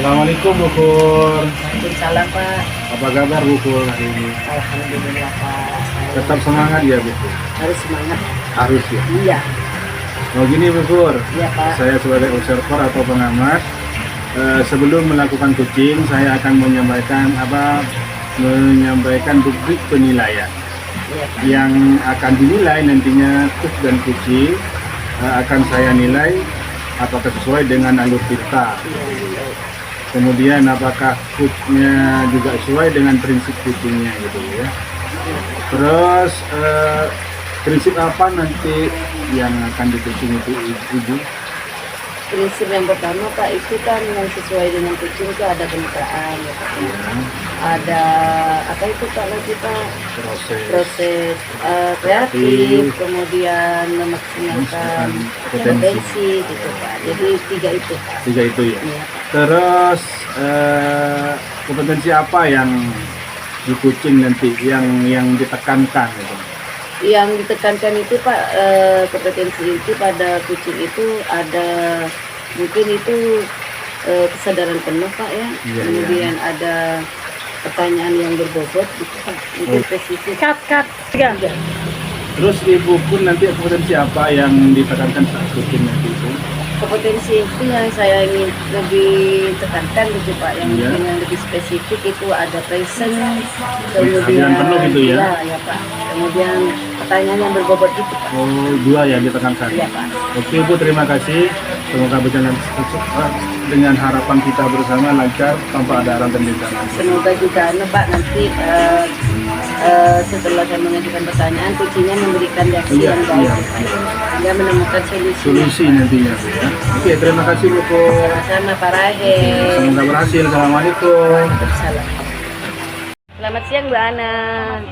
Assalamualaikum Bu Pur. Waalaikumsalam Pak. Apa kabar Bu Pur hari ini? Alhamdulillah Pak. Tetap semangat ya Bu Pur? Harus semangat. Harus ya? Iya. Oh gini Bu Pur, Iya Pak. saya sebagai observer atau pengamat, sebelum melakukan kucing, saya akan menyampaikan rubrik penilaian. Iya Pak. Yang akan dinilai nantinya cook dan kucing akan saya nilai apakah sesuai dengan alur kita. Iya. Kemudian apakah cooknya juga sesuai dengan prinsip kucingnya gitu ya. Terus prinsip apa nanti yang akan dikucing itu Ibu? Prinsip yang pertama Pak itu kan yang sesuai dengan kucing itu ada kemitraan ya Pak. Ya, Ada apa itu kalau kita proses kreatif, kemudian memaksimalkan potensi gitu Pak. Jadi tiga itu Pak. tiga itu ya. Iya. Terus kompetensi apa yang di kucing nanti yang ditekankan gitu? Yang ditekankan itu Pak, kompetensi itu pada kucing itu ada mungkin itu kesadaran penuh Pak ya. Iya, Kemudian ada pertanyaan yang berbobot gitu Pak, mungkin spesifik. Tiga. Terus Ibu pun nanti kompetensi apa yang ditekankan saat kucing nanti itu? Kompetensi itu yang saya ingin lebih tekankan gitu Pak, yang Iya. mungkin yang lebih spesifik itu ada present, Kehadiran penuh gitu ya? Ya Pak. Kemudian pertanyaan yang berbobot gitu Pak. Oh, dua yang ditekankan. Iya Pak. Oke Bu, terima kasih. Semoga berjalan sukses dengan harapan kita bersama lancar tanpa ada arahan dan bencana. Semoga juga Pak nanti setelah saya mengajukan pertanyaan kucingnya memberikan reaksi Iya, yang baik, iya. dia menemukan Solusi nantinya Bu ya. Oke, terima kasih Bu. sama Pak Rahe. Semoga berhasil. Assalamualaikum. Waalaikumsalam. Selamat siang Bu Ana.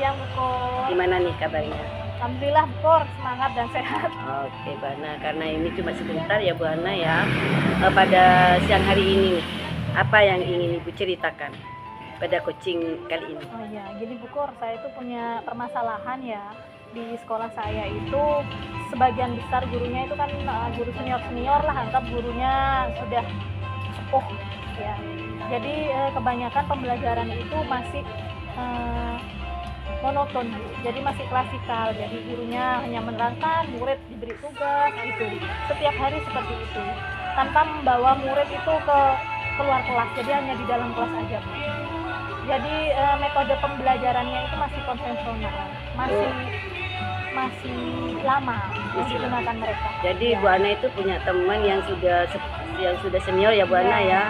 Siang Bukor. Gimana nih kabarnya? Alhamdulillah Bukor, semangat dan sehat. Oke Bu Ana, karena ini cuma sebentar ya Bu Ana ya. Pada siang hari ini apa yang ingin Ibu ceritakan pada kucing kali ini? Oh iya, gini Bukor, saya itu punya permasalahan ya. Di sekolah saya itu sebagian besar gurunya itu kan guru senior lah, anggap gurunya sudah sepuh ya. Jadi kebanyakan pembelajaran itu masih monoton, jadi masih klasikal. Jadi gurunya hanya menerangkan, murid diberi tugas gitu. Setiap hari seperti itu, tanpa membawa murid itu ke keluar kelas. Jadi hanya di dalam kelas aja. Jadi metode pembelajarannya itu masih konvensional, masih lama yang digunakan mereka. Jadi Ya. Bu Ana itu punya teman yang sudah senior ya Bu Ana ya.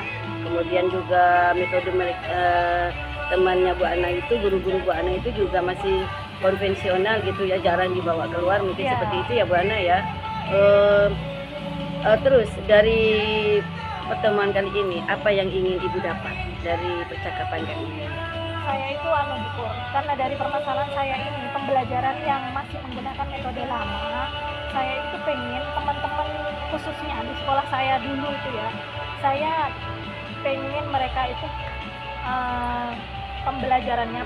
Kemudian juga metode mereka temannya Bu Ana itu, guru-guru Bu Ana itu juga masih konvensional gitu ya, jarang dibawa keluar mungkin Ya. seperti itu ya Bu Ana ya. Terus dari pertemuan kali ini apa yang ingin Ibu dapat dari percakapan kali ini? Saya itu Bukor, karena dari permasalahan saya ini pembelajaran yang masih menggunakan metode lama, saya itu pengen teman-teman khususnya di sekolah saya dulu itu ya, saya pengen mereka itu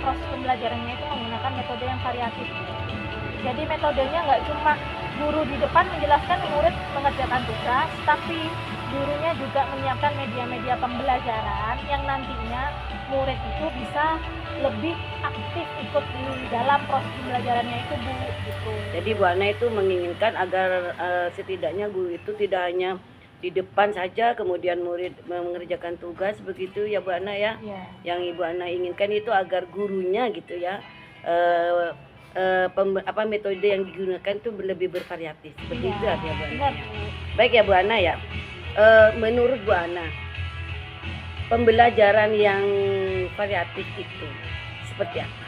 proses pembelajarannya itu menggunakan metode yang variatif. Jadi metodenya nggak cuma guru di depan menjelaskan, murid mengerjakan tugas, tapi gurunya juga menyiapkan media-media pembelajaran yang nantinya murid itu bisa lebih aktif ikut di dalam proses pembelajarannya itu Bu, gitu. Jadi Bu Ana itu menginginkan agar setidaknya guru itu tidak hanya di depan saja kemudian murid mengerjakan tugas begitu ya Bu Ana ya. Iya. Yang Ibu Ana inginkan itu agar gurunya gitu ya metode yang digunakan itu lebih bervariatif seperti Iya, itu ya Bu Ana. benar, Ya. Bu. Baik ya Bu Ana ya. Menurut Bu Ana pembelajaran yang variatif itu seperti apa?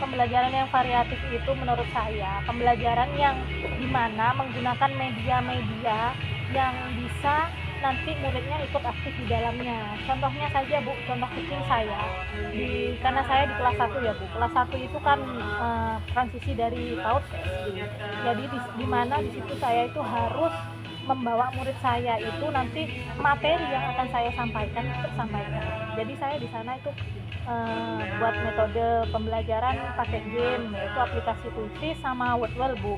Pembelajaran yang variatif itu menurut saya pembelajaran yang dimana menggunakan media-media yang bisa nanti muridnya ikut aktif di dalamnya. Contohnya saja Bu, contoh kecil saya karena saya di kelas 1 ya Bu. Kelas 1 itu kan transisi dari PAUD ke SD. Jadi di mana di situ saya itu harus membawa murid saya itu nanti materi yang akan saya sampaikan. Jadi saya di sana itu buat metode pembelajaran pakai game, yaitu aplikasi Puisi sama Wordwell, Bu.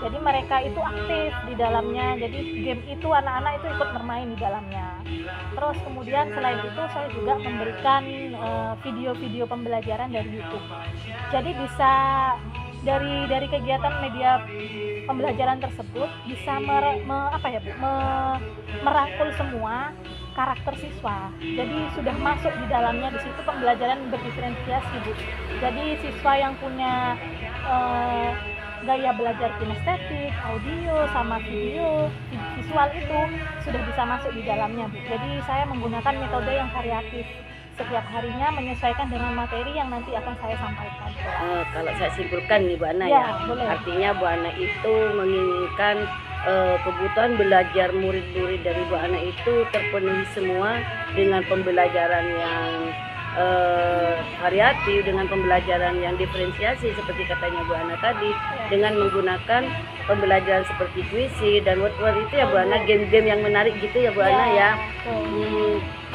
Jadi mereka itu aktif di dalamnya, jadi game itu anak-anak itu ikut bermain di dalamnya. Terus kemudian selain itu saya juga memberikan video-video pembelajaran dari YouTube. Jadi bisa dari kegiatan media pembelajaran tersebut bisa merangkul semua karakter siswa. Jadi sudah masuk di dalamnya, di situ pembelajaran berdiferensiasi, Bu. Jadi siswa yang punya gaya belajar kinestetik, audio sama video, visual itu sudah bisa masuk di dalamnya, Bu. Jadi saya menggunakan metode yang variatif. Setiap harinya menyesuaikan dengan materi yang nanti akan saya sampaikan. Kalau saya simpulkan nih Bu Ana Ya, boleh. artinya Bu Ana itu menginginkan kebutuhan belajar murid-murid dari Bu Ana itu terpenuhi semua dengan pembelajaran yang variatif, dengan pembelajaran yang diferensiasi seperti katanya Bu Ana tadi, dengan menggunakan pembelajaran seperti puisi dan word-word itu ya Bu Ana, game-game yang menarik gitu ya Bu Ana ya.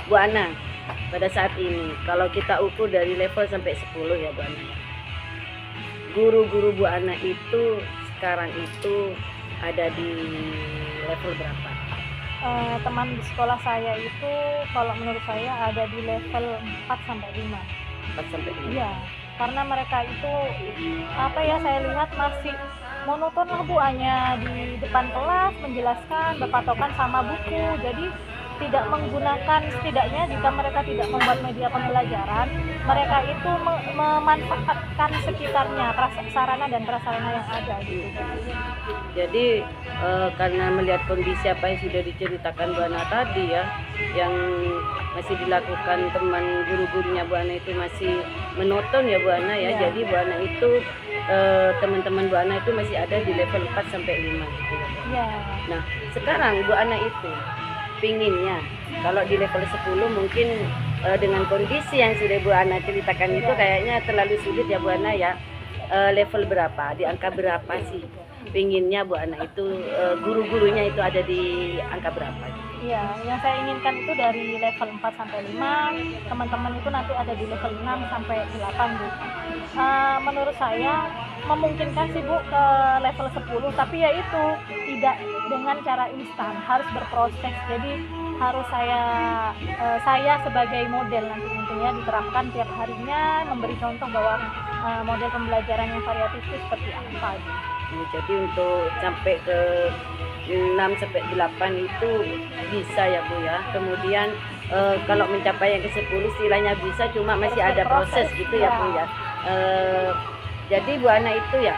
Bu Ana, pada saat ini kalau kita ukur dari level sampai 10 ya Bu Ana, guru-guru Bu Ana itu sekarang itu ada di level berapa? Teman di sekolah saya itu kalau menurut saya ada di level 4 sampai 5. 4 sampai 5. Iya, karena mereka itu saya lihat masih monoton lah Bu, hanya di depan kelas menjelaskan berpatokan sama buku. Jadi tidak menggunakan, setidaknya jika mereka tidak membuat media pembelajaran, mereka itu memanfaatkan sekitarnya, sarana dan prasarana yang ada gitu. Jadi karena melihat kondisi apa yang sudah diceritakan Bu Ana tadi ya, yang masih dilakukan teman guru-gurunya Bu Ana itu masih monoton ya Bu Ana ya. Jadi Bu Ana itu teman-teman Bu Ana itu masih ada di level 4 sampai 5 gitu ya. Ya. Nah, sekarang Bu Ana itu pinginnya kalau di level 10 mungkin dengan kondisi yang sudah Bu Ana ceritakan itu kayaknya terlalu sulit ya Bu Ana ya. Level berapa, di angka berapa sih pinginnya Bu Ana itu guru-gurunya itu ada di angka berapa? Iya, yang saya inginkan itu dari level 4 sampai 5, teman-teman itu nanti ada di level 6 sampai 8 Bu. Menurut saya memungkinkan sih Bu ke level 10, tapi ya itu tidak dengan cara instan, harus berproses. Jadi harus saya sebagai model nanti tentunya diterapkan tiap harinya, memberi contoh bahwa model pembelajaran yang variatif itu seperti apa gitu. Jadi untuk sampai ke 6 sampai 8 itu bisa ya Bu ya. Kemudian kalau mencapai yang ke 10 istilahnya bisa, cuma masih ada proses gitu ya Bu ya. Jadi Bu Ana itu ya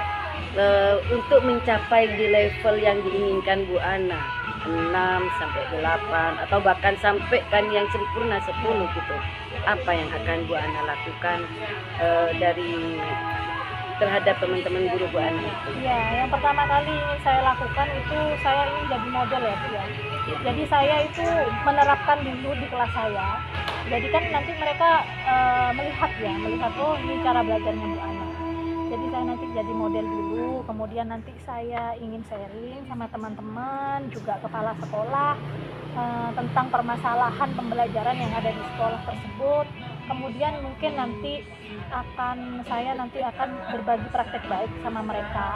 untuk mencapai di level yang diinginkan Bu Ana 6 sampai 8 atau bahkan sampai kan yang sempurna 10 gitu, apa yang akan Bu Ana lakukan dari terhadap teman-teman guru Bu Ana itu? Ya, yang pertama kali ingin saya lakukan itu saya ingin jadi model ya Bu ya. Jadi saya itu menerapkan dulu di kelas saya. Jadi kan nanti mereka melihat oh ini cara belajarnya Bu Ana. Jadi saya nanti jadi model dulu, kemudian nanti saya ingin sharing sama teman-teman, juga kepala sekolah tentang permasalahan pembelajaran yang ada di sekolah tersebut. Kemudian mungkin nanti saya akan berbagi praktek baik sama mereka.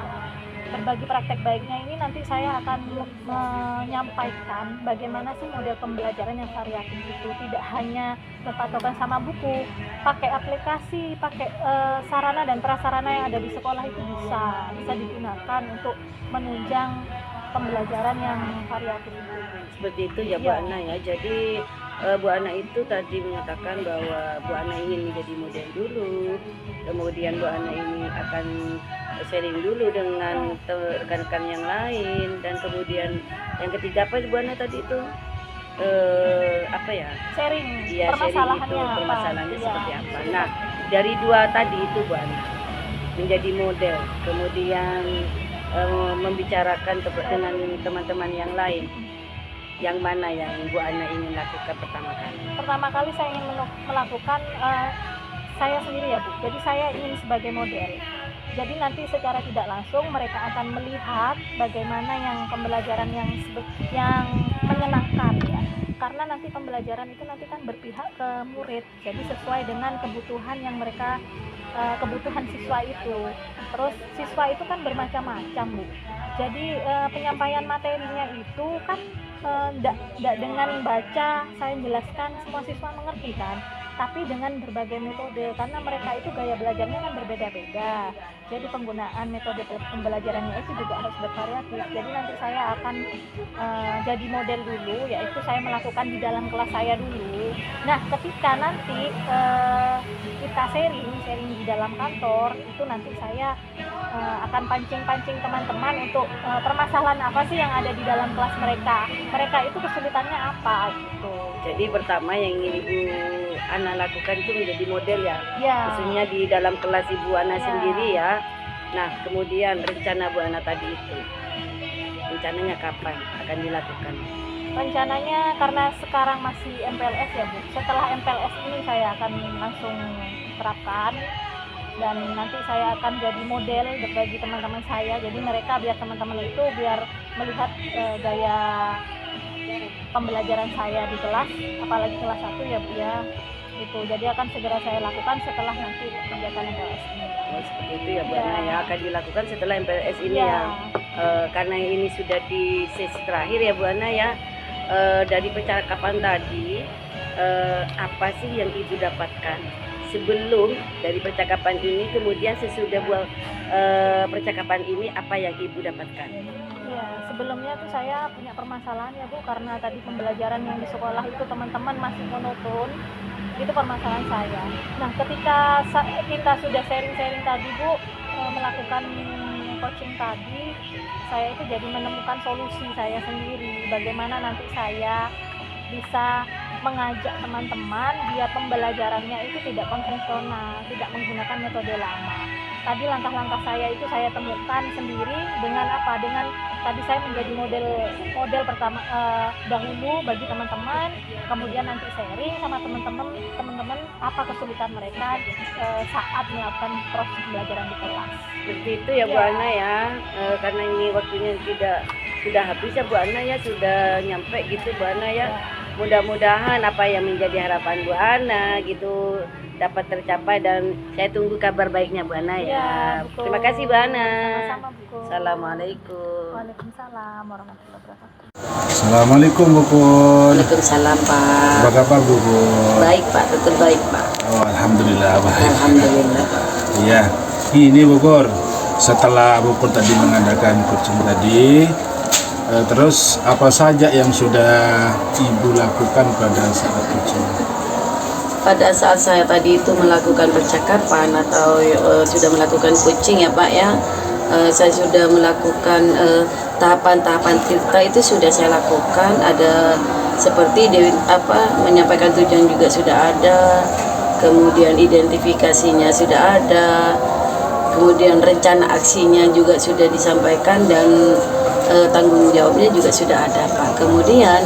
Berbagi praktek baiknya ini nanti saya akan menyampaikan bagaimana sih model pembelajaran yang variatif itu, tidak hanya berpatokan sama buku, pakai aplikasi, pakai sarana dan prasarana yang ada di sekolah itu bisa digunakan untuk menunjang pembelajaran yang variatif itu. Seperti itu ya Bu Ana ya. Jadi Bu Ana itu tadi menyatakan bahwa Bu Ana ingin menjadi model dulu, kemudian Bu Ana ini akan sharing dulu dengan rekan-rekan yang lain, dan kemudian yang ketiga apa Bu Ana tadi itu sharing itu permasalahannya seperti apa. Nah, dari dua tadi itu Bu Ana menjadi model, kemudian membicarakan dengan teman-teman yang lain, yang mana yang Bu Ana ingin lakukan pertama kali? Pertama kali saya ingin melakukan saya sendiri ya Bu. Jadi saya ingin sebagai model. Jadi nanti secara tidak langsung mereka akan melihat bagaimana yang pembelajaran yang menyenangkan ya. Karena nanti pembelajaran itu nanti kan berpihak ke murid. Jadi sesuai dengan kebutuhan yang mereka kebutuhan siswa itu. Terus siswa itu kan bermacam-macam, Bu. Jadi penyampaian materinya itu kan tidak dengan baca saya jelaskan semua siswa mengerti kan, tapi dengan berbagai metode, karena mereka itu gaya belajarnya kan berbeda-beda. Jadi penggunaan metode pembelajarannya itu juga harus bervariatif. Jadi nanti saya akan jadi model dulu, yaitu saya melakukan di dalam kelas saya dulu. Nah, ketika nanti kita sharing di dalam kantor, itu nanti saya akan pancing-pancing teman-teman untuk permasalahan apa sih yang ada di dalam kelas mereka. Mereka itu kesulitannya apa gitu. Jadi pertama yang ingin Ibu Ana lakukan itu menjadi model ya, Ya. khususnya di dalam kelas Ibu Ana Ya. sendiri ya. Nah, kemudian rencana Bu Ana tadi itu, rencananya kapan akan dilakukan? Rencananya karena sekarang masih MPLS ya, Bu. Setelah MPLS ini saya akan langsung terapkan, dan nanti saya akan jadi model bagi teman-teman saya. Jadi mereka biar teman-teman itu biar melihat gaya pembelajaran saya di kelas, apalagi kelas 1 ya, Bu ya. Itu jadi akan segera saya lakukan setelah nanti kegiatan MPLS ini. Oh, seperti itu ya Bu Ya. Ana ya, akan dilakukan setelah MPLS ini Ya. ya. Karena ini sudah di sesi terakhir ya Bu Ana ya. Dari percakapan tadi, apa sih yang Ibu dapatkan sebelum dari percakapan ini, kemudian sesudah percakapan ini apa yang Ibu dapatkan? Ya, sebelumnya tuh saya punya permasalahan ya, Bu, karena tadi pembelajaran yang di sekolah itu teman-teman masih monoton. Itu permasalahan saya. Nah, ketika kita sudah sharing-sharing tadi, Bu, melakukan coaching tadi, saya itu jadi menemukan solusi saya sendiri. Bagaimana nanti saya bisa mengajak teman-teman biar pembelajarannya itu tidak konvensional, tidak menggunakan metode lama. Tadi langkah-langkah saya itu saya temukan sendiri dengan apa? Dengan tadi saya menjadi model pertama dahulu bagi teman-teman, kemudian nanti sharing sama teman-teman apa kesulitan mereka saat melakukan proses pembelajaran di kelas. Seperti itu ya Bu Ya. Ana ya. Karena ini waktunya sudah habis ya Bu Ana ya, sudah nyampe gitu Bu Ana ya. Mudah-mudahan apa yang menjadi harapan Bu Ana gitu dapat tercapai, dan saya tunggu kabar baiknya Bu Ana ya. Ya, betul. Terima kasih Bu Ana. Sama-sama, Bu. Assalamualaikum. Waalaikumsalam warahmatullahi wabarakatuh. Assalamualaikum Bu Pun. Waalaikumsalam Pak. Apa kabar Bu Pun? Baik Pak, tetap baik Pak. Oh, alhamdulillah baik. Alhamdulillah. Iya, ini Bu Pur, setelah Bu Pur tadi mengadakan coaching tadi, terus apa saja yang sudah Ibu lakukan pada saat coaching? Pada saat saya tadi itu melakukan percakapan atau sudah melakukan coaching ya Pak ya, saya sudah melakukan tahapan-tahapan kita itu sudah saya lakukan. Ada seperti menyampaikan tujuan juga sudah ada, kemudian identifikasinya sudah ada, kemudian rencana aksinya juga sudah disampaikan, dan tanggung jawabnya juga sudah ada Pak. Kemudian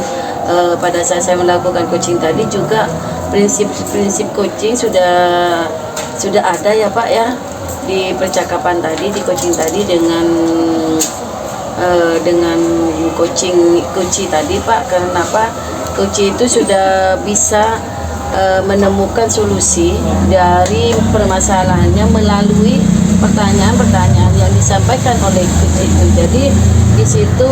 pada saat saya melakukan coaching tadi juga prinsip-prinsip coaching sudah ada ya Pak ya, di percakapan tadi, di coaching tadi dengan coaching tadi Pak. Kenapa coaching itu sudah bisa menemukan solusi dari permasalahannya melalui pertanyaan-pertanyaan yang disampaikan oleh coach itu. Jadi di situ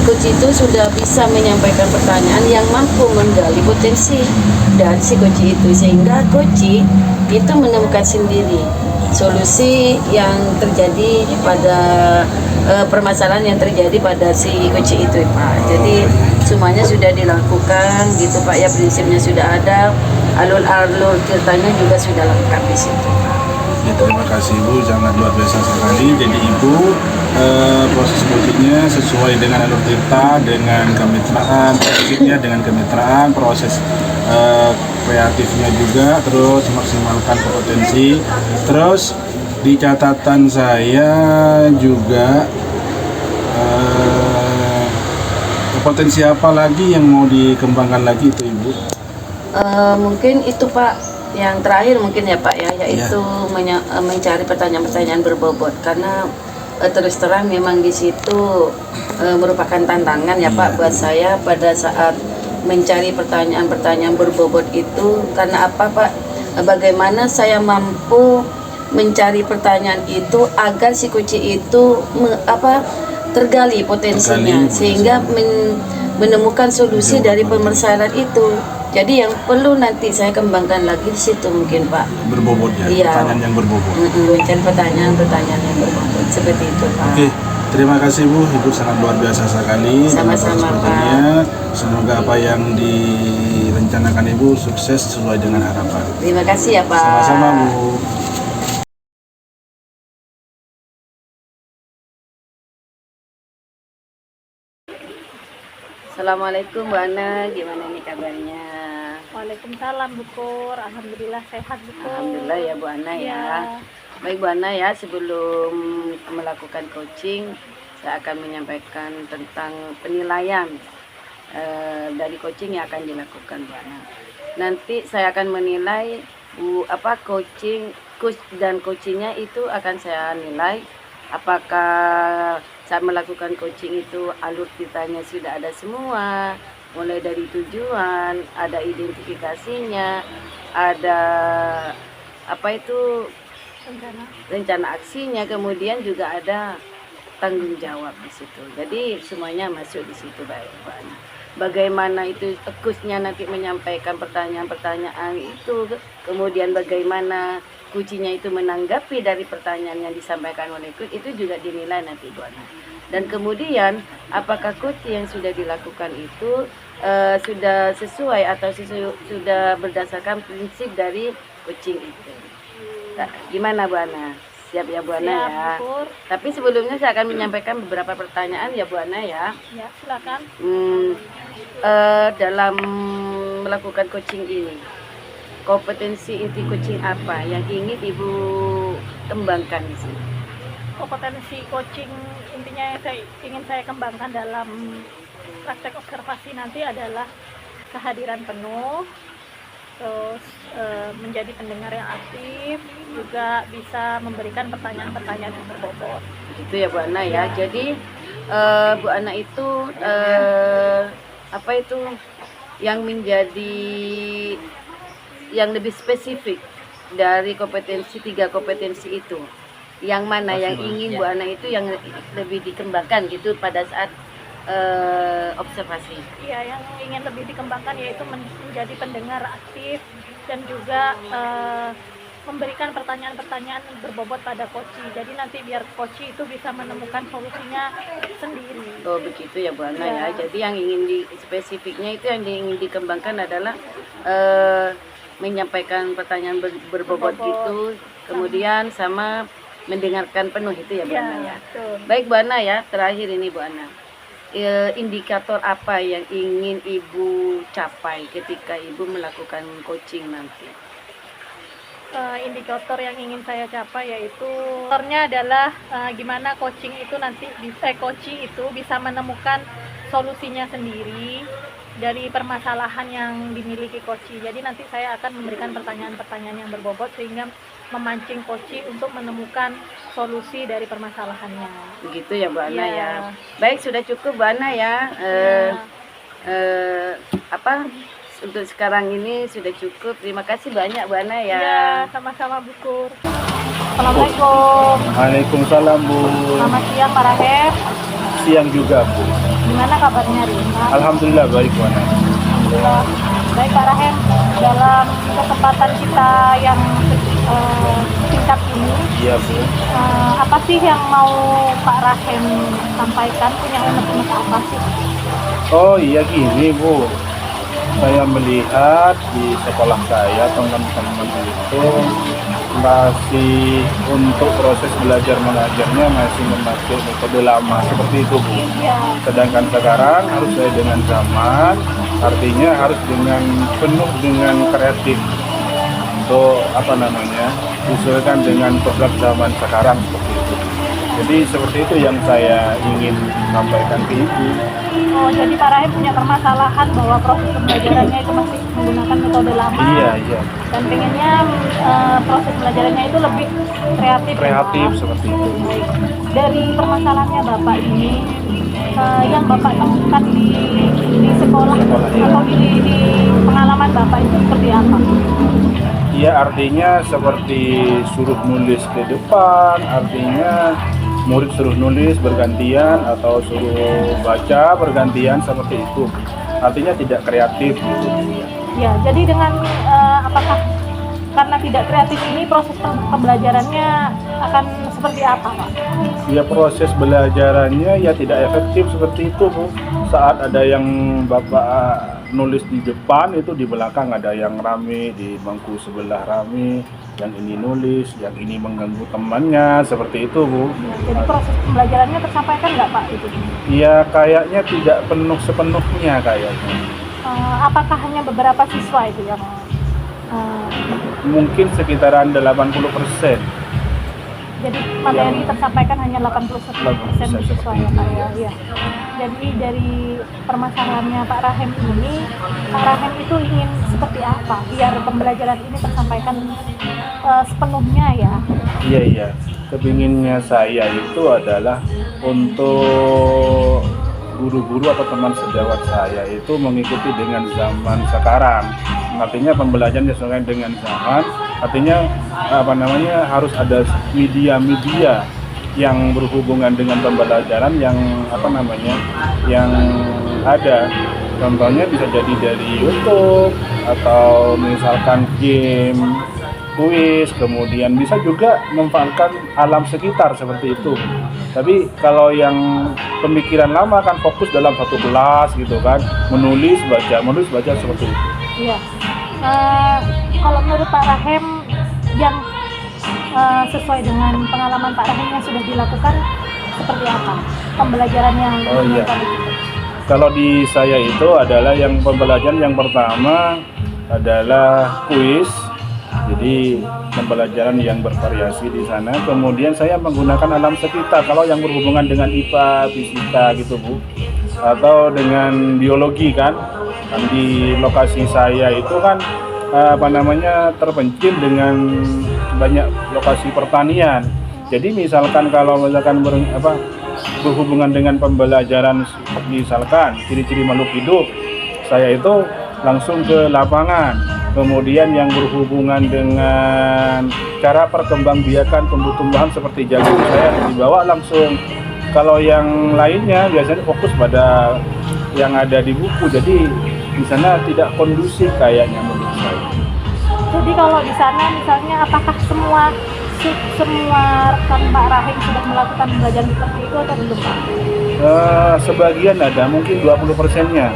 coach itu sudah bisa menyampaikan pertanyaan yang mampu menggali potensi dari si coach itu, sehingga coach itu menemukan sendiri solusi yang terjadi pada permasalahan yang terjadi pada si coach itu Pak. Jadi semuanya sudah dilakukan gitu Pak ya, prinsipnya sudah ada, alur-alur ceritanya juga sudah lengkap di situ Pak. Ya, terima kasih Bu, sangat luar biasa sekali. Jadi Ibu proses coachingnya sesuai dengan alur cerita, dengan kemitraan, prinsipnya dengan kemitraan, proses kreatifnya juga, terus maksimalkan potensi. Terus di catatan saya juga potensi apa lagi yang mau dikembangkan lagi itu Ibu? Mungkin itu Pak, Yang terakhir mungkin ya Pak ya, yaitu mencari pertanyaan-pertanyaan berbobot, karena terus terang memang di situ merupakan tantangan ya Pak buat saya pada saat mencari pertanyaan-pertanyaan berbobot itu. Karena apa Pak? Bagaimana saya mampu mencari pertanyaan itu agar si kucing itu tergali potensinya, sehingga menemukan solusi dari permasalahan itu. Jadi yang perlu nanti saya kembangkan lagi di situ mungkin Pak. Berbobot ya, Iya. pertanyaan yang berbobot. Mencari pertanyaan-pertanyaan yang berbobot seperti itu Pak. Oke, terima kasih Bu, Ibu sangat luar biasa sekali. Sama-sama, sepertinya. Semoga apa yang direncanakan Ibu sukses sesuai dengan harapan. Terima kasih ya Pak. Sama-sama Bu. Assalamualaikum Bu Ana, gimana nih kabarnya? Waalaikumsalam Bu Kur, alhamdulillah sehat Bu Kur. Alhamdulillah ya Bu Ana ya. Iya. Baik Bu Ana ya, sebelum melakukan coaching, saya akan menyampaikan tentang penilaian dari coaching yang akan dilakukan Bu Ana. Nanti saya akan menilai coach dan coachingnya itu akan saya nilai apakah saat melakukan coaching itu alur ceritanya sudah ada semua, mulai dari tujuan, ada identifikasinya, ada rencana aksinya, kemudian juga ada tanggung jawab di situ. Jadi semuanya masuk di situ baik. Bagaimana itu coachnya nanti menyampaikan pertanyaan-pertanyaan itu, kemudian bagaimana kucingnya itu menanggapi dari pertanyaan yang disampaikan oleh coach, itu juga dinilai nanti Bu Ana. Dan kemudian apakah coaching yang sudah dilakukan itu sudah sesuai atau sudah berdasarkan prinsip dari coaching itu. Nah, gimana Bu Ana? Siap ya Bu Ana ya. Bu. Tapi sebelumnya saya akan menyampaikan beberapa pertanyaan ya Bu Ana ya. Ya, silakan. Dalam melakukan coaching ini, kompetensi inti coaching apa yang ingin Ibu kembangkan di sini? Kompetensi coaching intinya yang ingin saya kembangkan dalam praktek observasi nanti adalah kehadiran penuh, terus menjadi pendengar yang aktif, juga bisa memberikan pertanyaan-pertanyaan yang berbobot. Itu ya Bu Ana ya. Jadi Bu Ana itu yang menjadi yang lebih spesifik dari tiga kompetensi itu, yang mana yang ingin Bu Ana itu yang lebih dikembangkan gitu pada saat observasi? Iya, yang ingin lebih dikembangkan yaitu menjadi pendengar aktif dan juga memberikan pertanyaan-pertanyaan berbobot pada coach. Jadi nanti biar coach itu bisa menemukan solusinya sendiri. Oh begitu ya Bu Ana ya. Jadi yang ingin spesifiknya itu yang ingin dikembangkan adalah menyampaikan pertanyaan berbobot itu, kemudian sama mendengarkan penuh itu ya Bu Ana ya. Baik Bu Ana ya, terakhir ini Bu Ana, indikator apa yang ingin Ibu capai ketika Ibu melakukan coaching nanti? Indikator yang ingin saya capai yaitu adalah gimana coaching itu nanti bisa menemukan solusinya sendiri dari permasalahan yang dimiliki coaching. Jadi nanti saya akan memberikan pertanyaan-pertanyaan yang berbobot sehingga memancing coaching untuk menemukan solusi dari permasalahannya. Begitu ya Bu Ana ya. Baik, sudah cukup Bu Ana ya. Untuk sekarang ini sudah cukup. Terima kasih banyak Bu Ana ya. Iya, sama-sama Bu Kur. Assalamualaikum. Waalaikumsalam Bu. Selamat siang Pak Rahef. Siang juga Bu. Gimana kabarnya Rina? Alhamdulillah baik Bu Ana. Alhamdulillah. Baik Pak Rahef, dalam kesempatan kita yang singkat ini, Iya Bu. apa sih yang mau Pak Rahim sampaikan? Punya unek-unek apa sih? Oh iya gini Bu, saya melihat di sekolah saya teman-teman itu masih untuk proses belajar mengajarnya masih memakai metode lama seperti itu Bu. Iya. Sedangkan sekarang harus sesuai dengan zaman, artinya harus penuh dengan kreatif untuk disesuaikan dengan program zaman sekarang seperti itu. Jadi seperti itu yang saya ingin sampaikan ke Ibu. Oh, jadi Pak Rahim punya permasalahan bahwa proses pembelajarannya itu masih menggunakan metode lama. Iya. Dan pengennya proses belajarannya itu lebih kreatif. Kreatif Pak. seperti itu. Baik. Dari permasalahannya Bapak ini, yang Bapak temukan di sekolah Iya. atau di pengalaman Bapak itu seperti apa? Iya, artinya seperti suruh nulis ke depan, artinya murid suruh nulis bergantian atau suruh baca bergantian seperti itu. Artinya tidak kreatif gitu. Ya, jadi dengan apakah karena tidak kreatif ini proses pembelajarannya akan seperti apa, Pak? Ya, proses belajarannya ya tidak efektif seperti itu, Bu. Saat ada yang Bapak nulis di depan, itu di belakang ada yang rame, di bangku sebelah rame, yang ini nulis, yang ini mengganggu temannya, seperti itu, Bu. Jadi proses pembelajarannya tersampaikan nggak, Pak, itu? Ya, kayaknya tidak penuh sepenuhnya kayaknya. Apakah hanya beberapa siswa itu yang Mungkin sekitaran 80%. jadi materi tersampaikan hanya 81% siswa ya, Pak, ya? Iya. Jadi dari permasalahannya Pak Rahim ini, Pak Rahim itu ingin seperti apa biar pembelajaran ini tersampaikan sepenuhnya ya? Iya. Kepinginnya saya itu adalah untuk guru-guru atau teman sejawat saya itu mengikuti dengan zaman sekarang. Artinya pembelajaran disesuaikan dengan zaman. Artinya harus ada media-media yang berhubungan dengan pembelajaran yang yang ada. Contohnya bisa jadi dari YouTube atau misalkan game, kuis, kemudian bisa juga memanfaatkan alam sekitar seperti itu. Tapi kalau yang pemikiran lama kan fokus dalam satu kelas gitu kan, menulis baca seperti itu. Iya. Kalau menurut Pak Rahim yang sesuai dengan pengalaman Pak Rahim yang sudah dilakukan seperti apa pembelajaran yang Iya. Kalau di saya itu adalah yang pembelajaran yang pertama adalah kuis. Jadi pembelajaran yang bervariasi di sana. Kemudian saya menggunakan alam sekitar. Kalau yang berhubungan dengan IPA, fisika gitu, Bu, atau dengan biologi kan. Di lokasi saya itu kan terpencil dengan banyak lokasi pertanian. Jadi misalkan kalau berhubungan dengan pembelajaran misalkan ciri-ciri makhluk hidup, saya itu langsung ke lapangan. Kemudian yang berhubungan dengan cara perkembangbiakan tumbuh-tumbuhan seperti jagung, saya dibawa langsung. Kalau yang lainnya biasanya fokus pada yang ada di buku, jadi di sana tidak kondusif kayaknya menurut saya. Jadi kalau di sana misalnya apakah semua rekan Pak Rahim sudah melakukan pembelajaran seperti itu atau belum, Pak? Sebagian ada, mungkin 20%-nya.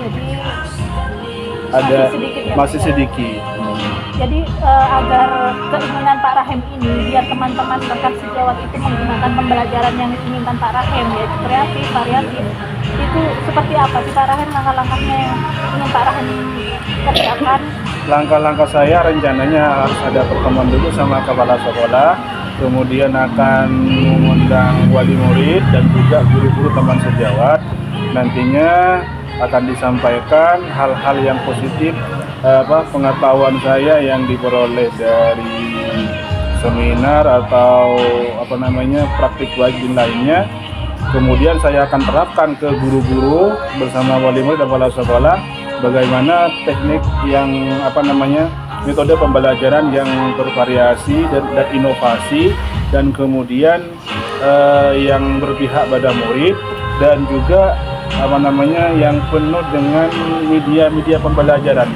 Jadi Ada masih sedikit ya? Jadi agar keinginan Pak Rahim ini biar teman-teman rekan sejawat itu menggunakan pembelajaran yang diinginkan Pak Rahim, yaitu kreatif, variatif, itu seperti apa sih Pak Rahim langkah-langkahnya yang ingin Pak Rahim kerjakan? Langkah-langkah saya rencananya harus ada pertemuan dulu sama kepala sekolah, kemudian akan mengundang wali murid dan juga guru-guru teman sejawat. Nantinya akan disampaikan hal-hal yang positif, pengetahuan saya yang diperoleh dari seminar atau praktik wajib lainnya. Kemudian saya akan terapkan ke guru-guru bersama wali murid dan kepala sekolah bagaimana teknik yang metode pembelajaran yang bervariasi dan inovasi, dan kemudian yang berpihak pada murid dan juga yang penuh dengan media pembelajaran.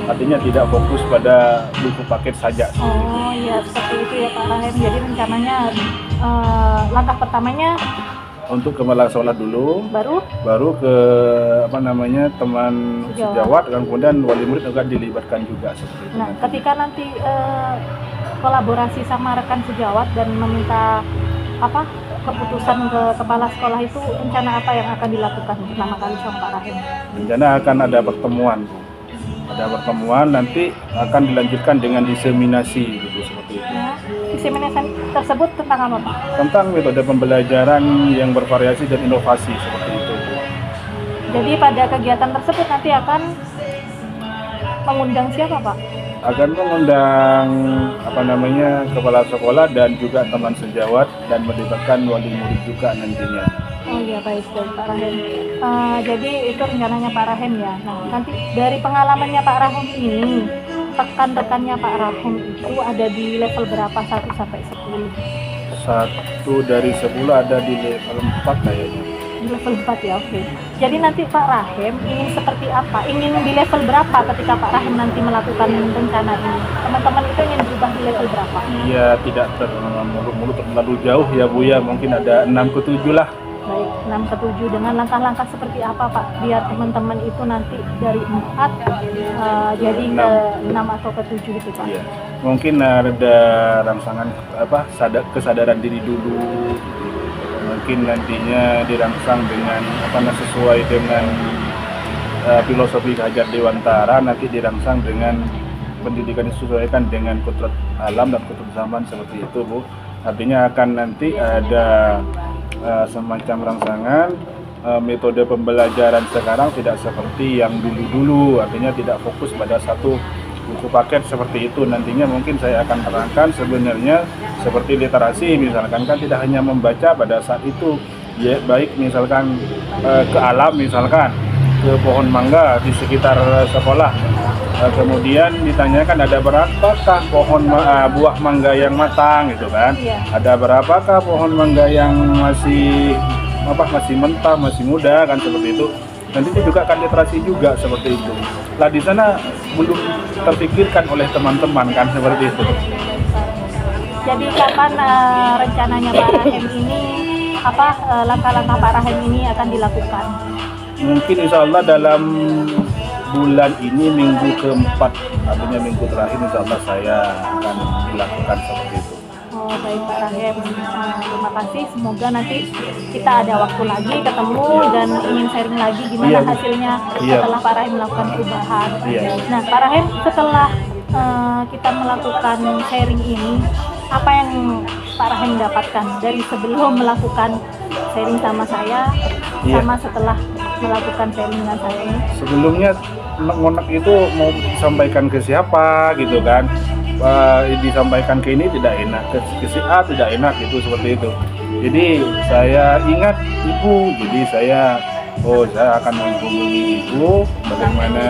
Artinya tidak fokus pada buku paket saja. Oh iya, seperti itu ya Pak Rahim. Jadi rencananya langkah pertamanya untuk kepala sekolah dulu, baru ke teman sejawat, dan kemudian wali murid juga dilibatkan juga seperti itu. Nah, ketika nanti kolaborasi sama rekan sejawat dan meminta keputusan ke kepala sekolah, itu rencana apa yang akan dilakukan pertama kali sama Pak Rahim? Rencana akan ada pertemuan, Bu. Ada pertemuan, nanti akan dilanjutkan dengan diseminasi gitu seperti itu. visi misi tersebut tentang apa Pak? Tentang metode pembelajaran yang bervariasi dan inovasi seperti itu. Jadi pada kegiatan tersebut nanti akan mengundang siapa Pak? Akan mengundang kepala sekolah dan juga teman sejawat dan melibatkan wali murid juga nantinya. Oh iya baik Pak Rahim. Jadi itu rencananya Pak Rahim ya. Nah nanti dari pengalamannya Pak Rahim ini, rekan-rekannya Pak Rahim itu ada di level berapa 1 sampai 10? 1 dari 10 ada di level 4 kayaknya. Di level 4 ya, oke. Jadi nanti Pak Rahim ingin seperti apa? Ingin di level berapa ketika Pak Rahim nanti melakukan rencana ini? Teman-teman itu ingin berubah di level berapa? Iya, tidak terlalu terlalu jauh ya Bu ya, mungkin ada 6 ke 7 lah. Baik, 6 ke 7 dengan langkah-langkah seperti apa Pak? Biar teman-teman itu nanti dari 4 jadi ke 6 atau ke 7 gitu Pak. Iya. Mungkin ada rangsangan kesadaran diri dulu. Mungkin nantinya dirangsang dengan sesuai dengan filosofi Hajar Dewantara, nanti dirangsang dengan pendidikan disesuaikan dengan kudrat alam dan kudrat zaman seperti itu Bu. Artinya akan nanti ada semacam rangsangan metode pembelajaran sekarang tidak seperti yang dulu-dulu, artinya tidak fokus pada satu buku paket seperti itu. Nantinya mungkin saya akan terangkan sebenarnya seperti literasi misalkan kan tidak hanya membaca pada saat itu ya, baik misalkan ke alam, misalkan ke pohon mangga di sekitar sekolah, kemudian ditanyakan ada berapakah pohon buah mangga yang matang gitu kan, ada berapakah pohon mangga yang masih mentah, masih muda kan, seperti itu. Nanti juga akan literasi juga seperti itu. Lah di sana belum terpikirkan oleh teman-teman kan seperti itu. Jadi kapan rencananya Pak Rahim ini, langkah-langkah Pak Rahim ini akan dilakukan? Mungkin insya Allah dalam bulan ini minggu keempat, artinya minggu terakhir insya Allah saya akan dilakukan seperti itu. Oh baik Pak Rahim, terima kasih. Semoga nanti kita ada waktu lagi ketemu dan ingin sharing lagi gimana hasilnya setelah Pak Rahim melakukan perubahan. Nah Pak Rahim, setelah kita melakukan sharing ini, apa yang Pak Rahim dapatkan dari sebelum melakukan sharing sama saya, sama setelah melakukan sharing dengan saya ini? Sebelumnya ngonak itu mau disampaikan ke siapa gitu kan, disampaikan ke ini tidak enak, ke si A tidak enak gitu, seperti itu. Jadi saya ingat ibu, jadi saya akan menghubungi ibu bagaimana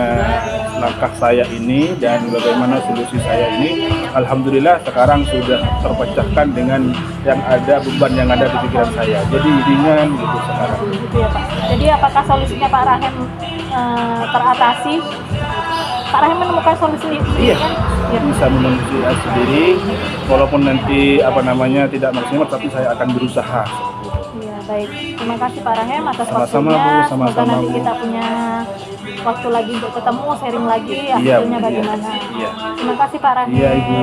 langkah saya ini dan bagaimana solusi saya ini. Alhamdulillah sekarang sudah terpecahkan dengan yang ada, beban yang ada di pikiran saya, jadi ringan gitu sekarang. Gitu ya Pak. Jadi apakah solusinya Pak Rahim teratasi? Pak Rahim menemukan solusi sendiri kan? Ya. Bisa menemukan sendiri, walaupun nanti tidak maksimal, tapi saya akan berusaha. Iya baik, terima kasih Pak Rahim atas Sama-sama, waktunya. Bu, Semoga sama-sama, nanti Bu. kita punya waktu lagi untuk ketemu, sharing lagi hasilnya bagaimana. Iya. Terima kasih Pak Rahim. Iya Ibu.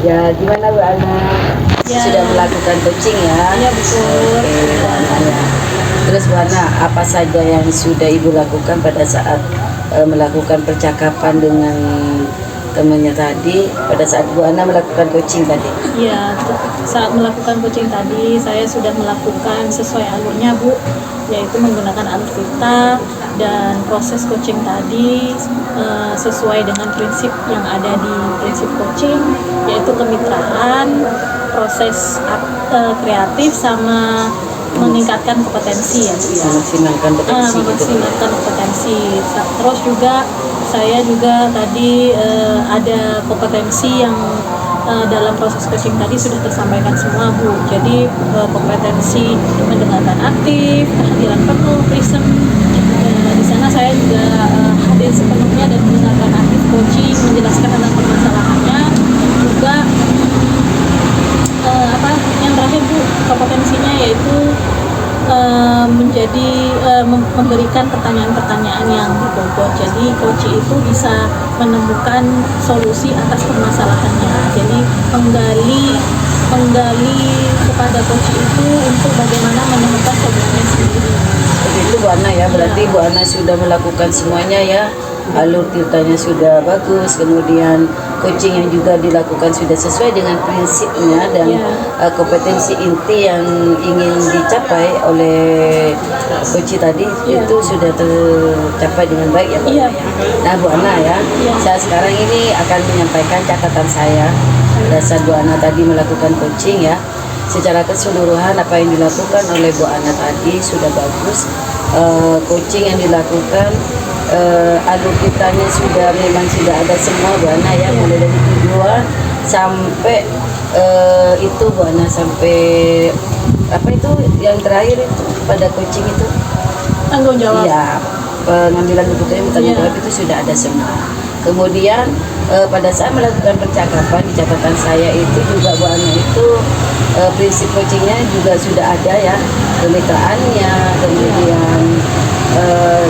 Ya, gimana Bu Ana? Ya. Sudah melakukan coaching ya? Iya betul. Oke, Bu Ana ya. Terus Bu Ana, apa saja yang sudah Ibu lakukan pada saat melakukan percakapan dengan temannya tadi, pada saat Bu Ana melakukan coaching tadi? Iya, saat melakukan coaching tadi saya sudah melakukan sesuai alurnya Bu, yaitu menggunakan alur kita dan proses coaching tadi sesuai dengan prinsip yang ada di prinsip coaching, yaitu kemitraan, proses kreatif sama meningkatkan kompetensi ya Bu ya. Memaksimalkan potensi. Memaksimalkan kompetensi. Terus juga saya juga tadi ada kompetensi yang dalam proses coaching tadi sudah tersampaikan semua Bu. Jadi kompetensi mendengarkan aktif, kehadiran penuh, prism. Di sana saya juga hadir sepenuhnya dan mendengarkan aktif coaching, menjelaskan tentang permasalahannya. Juga yang terakhir Bu, kompetensinya yaitu memberikan pertanyaan-pertanyaan yang berbobot. Jadi coach itu bisa menemukan solusi atas permasalahannya. Jadi menggali kepada coach itu untuk bagaimana menemukan solusinya sendiri. Seperti itu Bu Ana ya, berarti Bu Ana sudah melakukan semuanya ya. alur tirtanya sudah bagus, kemudian coaching yang juga dilakukan sudah sesuai dengan prinsipnya dan kompetensi inti yang ingin dicapai oleh coach tadi itu sudah tercapai dengan baik ya Bu Ana. Nah Bu Ana ya, saya sekarang ini akan menyampaikan catatan saya pada saat Bu Ana tadi melakukan coaching ya. Secara keseluruhan apa yang dilakukan oleh Bu Ana tadi sudah bagus. Coaching yang dilakukan alur kitanya memang sudah ada semua Bu Ana ya, mulai dari tujuan sampai itu Bu Ana sampai apa itu yang terakhir itu pada coaching itu Tanggung jawab. iya, pengambilan keputusan tanggung jawab itu sudah ada semua. Kemudian pada saat melakukan percakapan di catatan saya itu juga Bu Ana itu prinsip coachingnya juga sudah ada ya, kemitraannya, kemudian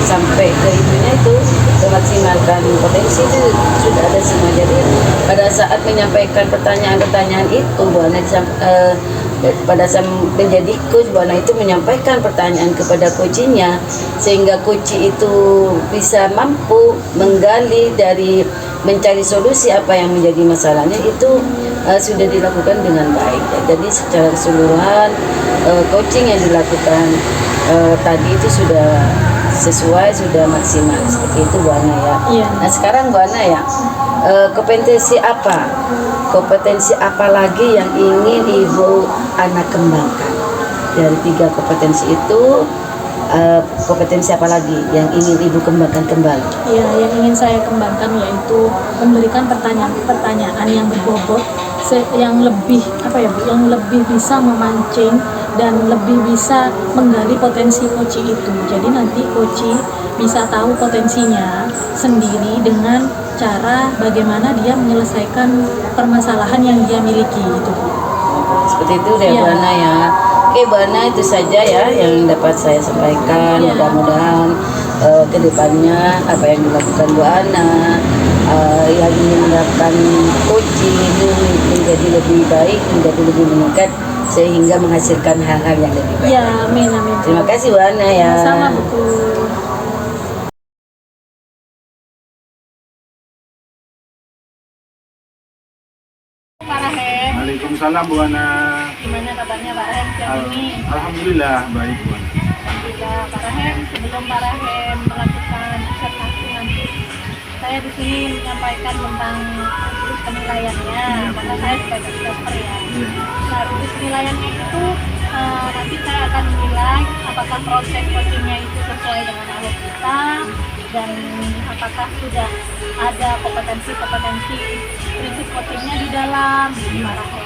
sampai ke itunya itu memaksimalkan potensi itu sudah ada semua. Jadi pada saat menyampaikan pertanyaan-pertanyaan itu Bu Ana pada saat menjadi coach Bu Ana itu menyampaikan pertanyaan kepada coachnya sehingga coach itu bisa mampu menggali dari mencari solusi apa yang menjadi masalahnya itu sudah dilakukan dengan baik. Jadi secara keseluruhan coaching yang dilakukan tadi itu sudah sesuai, sudah maksimal seperti itu Bu Ana ya. Nah sekarang Bu Ana ya, kompetensi apa lagi yang ingin Ibu Ana kembangkan dari 3 kompetensi itu? Kompetensi apa lagi yang ingin Ibu kembangkan kembali? Ya, yang ingin saya kembangkan yaitu memberikan pertanyaan yang berbobot, yang lebih yang lebih bisa memancing dan lebih bisa menggali potensi coach itu. Jadi nanti coach bisa tahu potensinya sendiri dengan cara bagaimana dia menyelesaikan permasalahan yang dia miliki itu. Seperti itu deh Bu Ana ya. Oke Bu Ana, itu saja ya yang dapat saya sampaikan. Mudah-mudahan kedepannya apa yang dilakukan Bu Ana yang ingin mendapatkan coaching itu menjadi lebih baik, menjadi lebih meningkat sehingga menghasilkan hal-hal yang lebih baik. Ya, amin amin. Terima kasih Bu Ana ya. Sama Bu. Pak Rahem. Waalaikumsalam Bu Ana. Gimana kabarnya Pak Rahem siang ini? Alhamdulillah baik Bu Ana. Alhamdulillah Pak Rahem, sebelum Pak Rahem melakukan observasi nanti saya di sini menyampaikan tentang penilaiannya, karena saya sebagai dokter ya. Nah, di penilaiannya itu nanti saya akan menilai apakah proses coachingnya itu sesuai dengan alur kita dan apakah sudah ada kompetensi prinsip coachingnya di dalam Pak Rahem.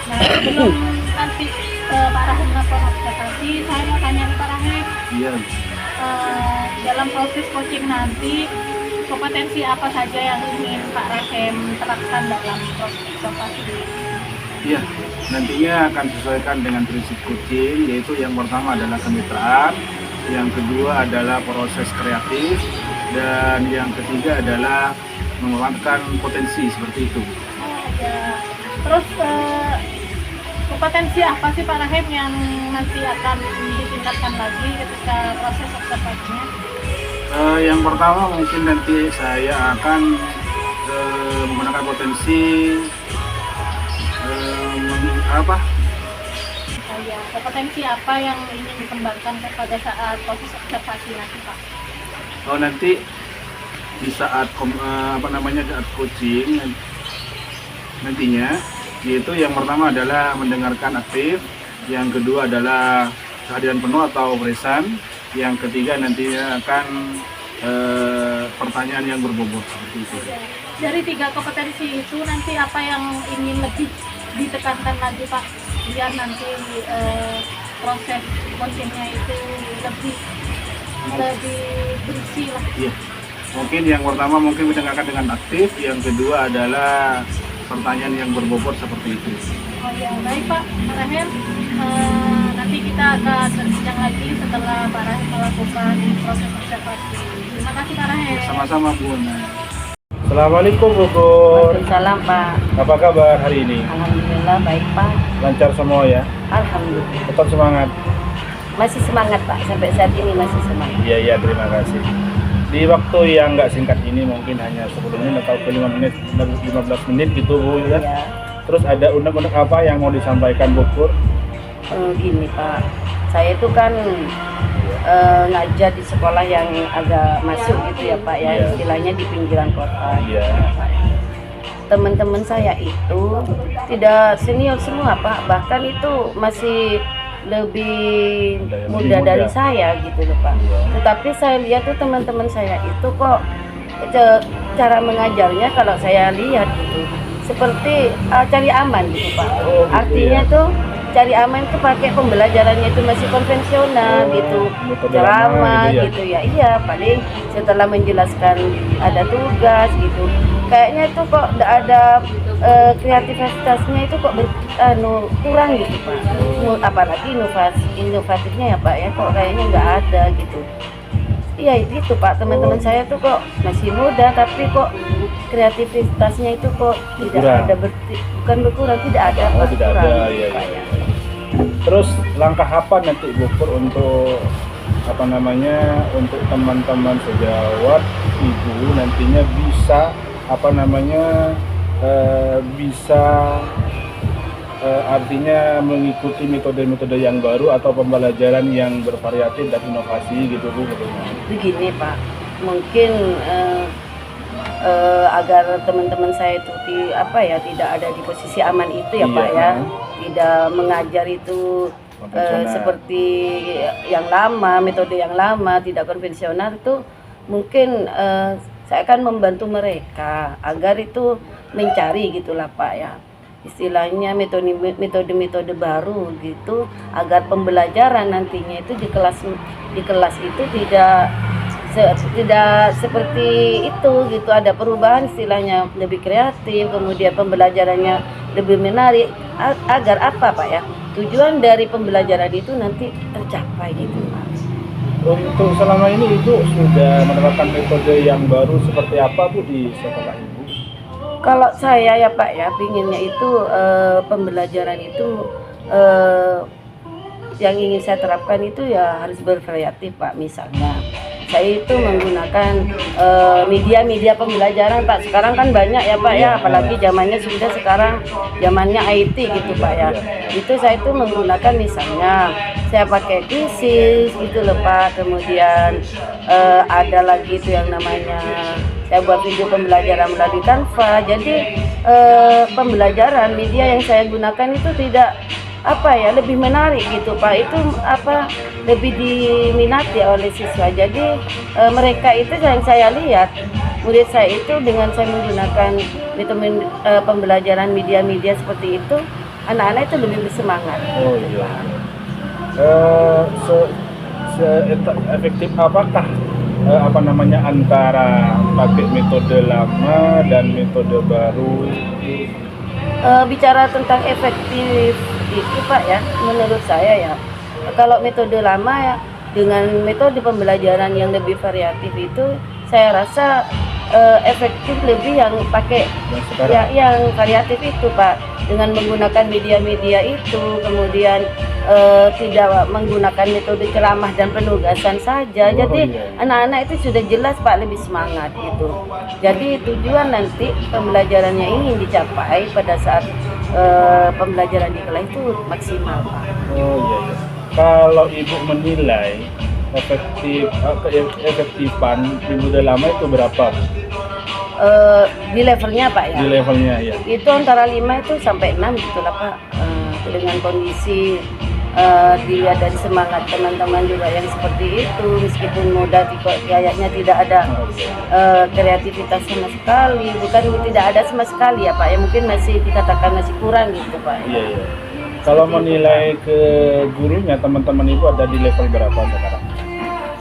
Nah, sebelum nanti Pak Rahem melakukan observasi, saya mau tanya nih Pak Rahem. Iya. Dalam proses coaching nanti kompetensi apa saja yang ingin Pak Rahem terapkan dalam proses observasi? Iya, nantinya akan sesuaikan dengan prinsip coaching, yaitu yang pertama adalah kemitraan, yang kedua adalah proses kreatif, dan yang ketiga adalah mengembangkan potensi seperti itu. Ya. Terus kompetensi apa sih Pak Rahem yang nanti akan ditingkatkan lagi ketika proses observasinya? Yang pertama mungkin nanti saya akan menggunakan potensi kompetensi apa yang ingin dikembangkan pada saat proses observasi nanti Pak? Oh nanti di saat saat coaching nantinya, yaitu yang pertama adalah mendengarkan aktif, yang kedua adalah kehadiran penuh atau present, yang ketiga nantinya akan pertanyaan yang berbobot seperti itu. Dari 3 kompetensi itu nanti apa yang ingin lebih ditekankan lagi Pak, biar nanti proses coachingnya itu lebih berisi lah. Iya. Mungkin yang pertama mungkin mendengarkan dengan aktif, yang kedua adalah pertanyaan yang berbobot seperti itu. Oh ya, baik Pak Rahem. Nanti kita akan berbincang lagi setelah Pak Rahem melakukan proses observasi. Terima kasih Pak Rahem. Sama-sama Bu. Assalamualaikum Bu Gun. Waalaikumsalam Pak. Apa kabar hari ini? Alhamdulillah baik Pak. Lancar semua ya? Alhamdulillah. Tetap semangat. Masih semangat Pak, sampai saat ini masih semangat. Iya terima kasih. di waktu yang nggak singkat ini, mungkin hanya 10 menit atau 5 menit, 15 menit gitu Bu ya. Ya. Terus ada unek-unek apa yang mau disampaikan Bu Pur? Gini Pak, saya itu kan ngajar di sekolah yang agak masuk gitu ya Pak ya, Iya. istilahnya di pinggiran kota. Iya. Teman-teman saya itu tidak senior semua Pak, bahkan itu masih lebih muda dari saya gitu loh Pak. Iya. Tetapi saya lihat tuh teman-teman saya itu kok cara mengajarnya kalau saya lihat gitu seperti cari aman gitu Pak. Oh, gitu Artinya ya. tuh cari aman itu pakai pembelajarannya itu masih konvensional Oh, gitu, metode ceramah lama gitu gitu ya. Iya, paling setelah menjelaskan ada tugas gitu. Kayaknya itu kok tidak ada kreativitasnya itu kok kurang gitu Pak. Apalagi inovatifnya ya Pak ya, kok kayaknya nggak ada gitu. Iya itu Pak, teman-teman saya tuh kok masih muda tapi kok kreativitasnya itu kok tidak Berkurang. ada bukan berkurang, tidak ada Oh, Pak, tidak kurang ada, gitu, iya, Pak, iya. ya. Terus langkah apa nanti Bu Pur untuk apa namanya, untuk teman-teman sejawat Ibu nantinya bisa apa namanya, bisa artinya mengikuti metode-metode yang baru atau pembelajaran yang bervariatif dan inovasi gitu Bu? Begini Pak, mungkin agar teman-teman saya itu tidak ada di posisi aman itu ya Iya. Pak ya, tidak mengajar itu Konvensional. seperti yang lama, metode yang lama, tidak konvensional itu mungkin saya akan membantu mereka agar itu mencari gitulah Pak ya, istilahnya metode baru gitu, agar pembelajaran nantinya itu di kelas itu tidak seperti itu gitu, ada perubahan istilahnya lebih kreatif, kemudian pembelajarannya lebih menarik agar apa Pak ya, tujuan dari pembelajaran itu nanti tercapai gitu Pak. Untuk selama ini Ibu sudah menerapkan metode yang baru seperti apa Bu di sekolah Ibu? Kalau saya ya Pak ya, pinginnya itu pembelajaran itu yang ingin saya terapkan itu ya harus bervariatif Pak. Misalnya saya itu menggunakan media-media pembelajaran Pak. Sekarang kan banyak ya Pak ya, apalagi zamannya sudah sekarang zamannya IT gitu Pak ya. Itu saya itu menggunakan misalnya saya pakai Quizzes gitu loh Pak. Kemudian ada lagi itu yang namanya saya buat video pembelajaran melalui Canva. Jadi pembelajaran media yang saya gunakan itu tidak lebih menarik gitu Pak, itu lebih diminati oleh siswa. Jadi mereka itu yang saya lihat, murid saya itu dengan saya menggunakan metode pembelajaran media-media seperti itu, anak-anak itu lebih bersemangat. Oh iya. Efektif apakah antara pakai metode lama dan metode baru? Bicara tentang efektif itu Pak ya, menurut saya ya, kalau metode lama ya dengan metode pembelajaran yang lebih variatif itu saya rasa efektif lebih yang pakai Yang sekarang? ya yang variatif itu Pak, dengan menggunakan media-media itu, kemudian tidak menggunakan metode ceramah dan penugasan saja. Oh, Jadi iya. anak-anak itu sudah jelas Pak, lebih semangat gitu. Jadi tujuan nanti pembelajarannya ingin dicapai pada saat pembelajaran di kelas itu maksimal Pak. Oh iya, iya. Kalau Ibu menilai efektifan metode lama itu berapa? Di levelnya Pak ya, Di levelnya ya. itu antara 5 itu sampai 6 gitu lah Pak, dengan kondisi dilihat dari semangat teman-teman juga yang seperti itu, meskipun muda kayaknya tidak ada kreativitas sama sekali, bukan tidak ada sama sekali ya Pak ya, mungkin masih dikatakan masih kurang gitu Pak. Iya, iya. Kalau menilai ke gurunya, teman-teman Ibu ada di level berapa sekarang?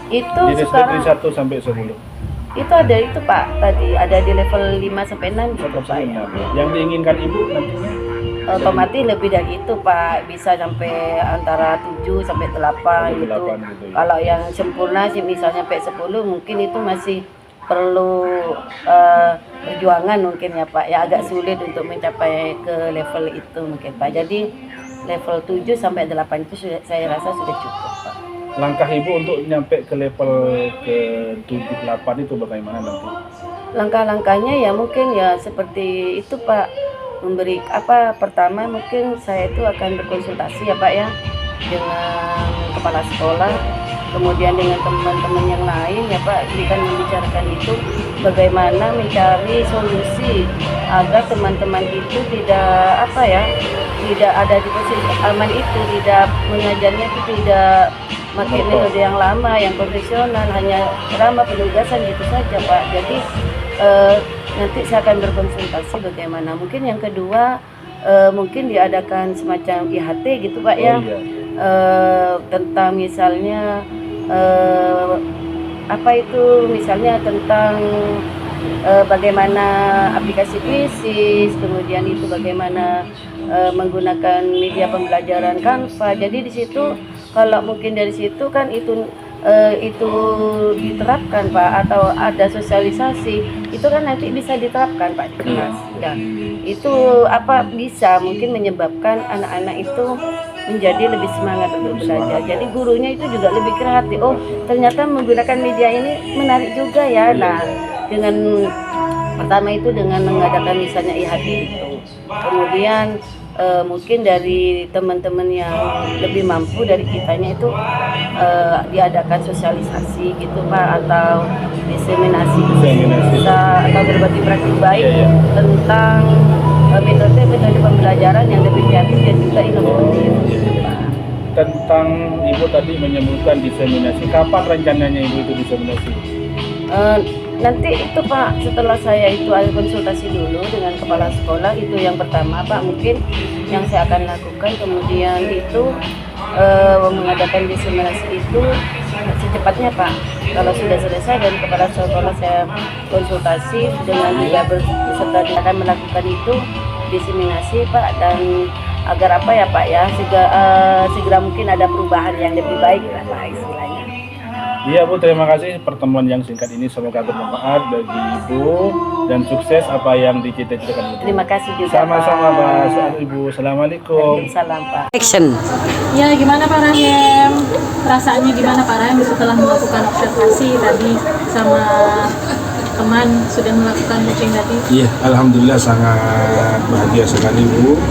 Itu Di sekarang 1 sampai 10. itu ada itu Pak, tadi ada di level 5 sampai 6 gitu Pak ya. Yang diinginkan Ibu nantinya? Otomatis lebih dari itu Pak, bisa sampai antara 7 sampai 8 gitu. 8 gitu ya. Kalau yang sempurna sih misalnya sampai 10 mungkin itu masih perlu perjuangan mungkin ya Pak. Ya agak sulit untuk mencapai ke level itu mungkin Pak. Jadi level 7 sampai 8 itu saya rasa sudah cukup Pak. langkah Ibu untuk nyampe ke level ke 7-8 itu bagaimana nanti? Langkah-langkahnya ya mungkin ya seperti itu Pak, memberi pertama mungkin saya itu akan berkonsultasi ya Pak ya dengan kepala sekolah, kemudian dengan teman-teman yang lain ya Pak, kita membicarakan itu bagaimana mencari solusi agar teman-teman itu tidak tidak ada di posisi aman itu, tidak mengajarnya itu tidak pakai metode yang lama, yang profesional, hanya drama penugasan gitu saja Pak. Jadi nanti saya akan berkonsultasi bagaimana. Mungkin yang kedua mungkin diadakan semacam IHT gitu Pak ya. Tentang misalnya misalnya tentang bagaimana aplikasi krisis, kemudian itu bagaimana menggunakan media pembelajaran Canva. Jadi di situ kalau mungkin dari situ kan itu diterapkan Pak, atau ada sosialisasi itu kan nanti bisa diterapkan Pak di kelas. Ya, itu bisa mungkin menyebabkan anak-anak itu menjadi lebih semangat untuk belajar. Jadi gurunya itu juga lebih kreatif. Oh, ternyata menggunakan media ini menarik juga ya. Nah, dengan pertama itu dengan mengadakan misalnya IHT itu. Kemudian mungkin dari teman-teman yang lebih mampu dari kitanya itu diadakan sosialisasi gitu Pak, atau diseminasi bisa, atau berbagi praktik baik tentang metode pembelajaran yang lebih kreatif dan juga inovatif. Tentang Ibu tadi menyebutkan diseminasi, kapan rencananya Ibu itu diseminasi? Nanti itu Pak, setelah saya itu ada konsultasi dulu dengan kepala sekolah, itu yang pertama Pak, mungkin yang saya akan lakukan. Kemudian itu mengadakan diseminasi itu secepatnya Pak. Kalau sudah selesai dan kepala sekolah saya konsultasi dengan juga berserta akan melakukan itu diseminasi Pak, dan agar Pak ya segera mungkin ada perubahan yang lebih baik lah Pak istilahnya. Iya Bu, terima kasih pertemuan yang singkat ini, semoga bermanfaat bagi Ibu dan sukses apa yang dicita-citakan Ibu. Terima kasih juga Sama-sama Pak. Pak. Ibu, Assalamualaikum. Salam Pak. Action. Ya, gimana Pak Rahim? Perasaannya gimana Pak Rahim setelah melakukan observasi tadi sama teman sudah melakukan coaching tadi? Iya, alhamdulillah sangat bahagia sekali Bu.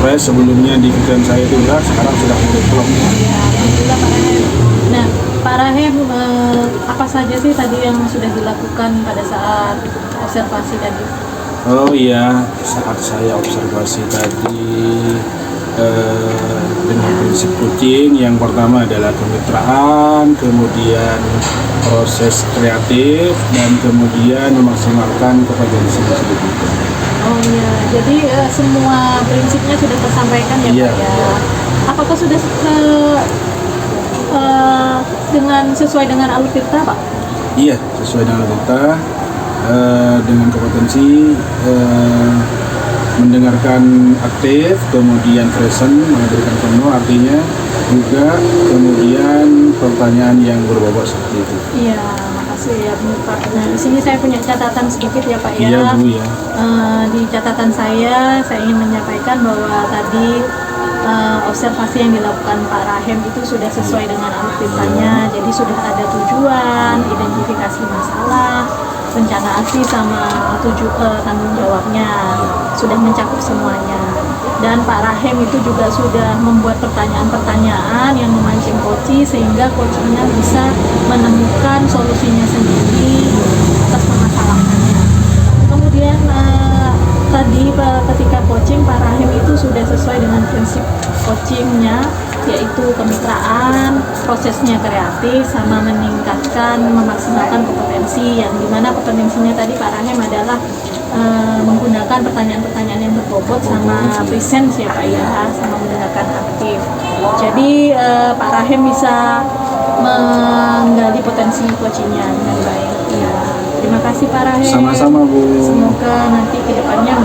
Fresh, sebelumnya di pikiran saya itu berat, sekarang sudah mulai plong. Alhamdulillah Pak Rahim. Nah, Pak Rahim, apa saja sih tadi yang sudah dilakukan pada saat observasi tadi? Oh iya, saat saya observasi tadi dengan prinsip coaching, yang pertama adalah kemitraan, kemudian proses kreatif, dan kemudian memaksimalkan kompetensi tersebut. Oh iya, jadi semua prinsipnya sudah tersampaikan ya Iya, Pak ya. iya. Apakah sudah sesuai dengan Alutita Pak? Iya, sesuai dengan kita, dengan kompetensi mendengarkan aktif, kemudian present, menghadirkan penuh, artinya juga kemudian pertanyaan yang berbobot seperti itu. Iya, makasih ya Pak. Nah, di sini saya punya catatan sedikit ya Pak ya. Iya Bu ya. Di catatan saya ingin menyampaikan bahwa tadi observasi yang dilakukan Pak Rahim itu sudah sesuai dengan Alutitanya. Jadi sudah ada tujuan, identifikasi masalah, rencana aksi sama tanggung jawabnya, sudah mencakup semuanya. Dan Pak Rahim itu juga sudah membuat pertanyaan-pertanyaan yang memancing coach, sehingga coachnya bisa menemukan solusinya sendiri atas permasalahannya. Kemudian tadi ketika coaching Pak Rahim itu sudah sesuai dengan prinsip coachingnya, yaitu kemitraan, prosesnya kreatif, sama meningkatkan, memaksimalkan kompetensi, yang dimana kompetensinya tadi Pak Rahim adalah menggunakan pertanyaan-pertanyaan yang berbobot sama present ya Pak ya, sama menggunakan aktif. Jadi Pak Rahim bisa menggali potensi coachingnya dengan baik. Ya, terima kasih Pak Rahim. Sama-sama Bu. Semoga nanti kedepannya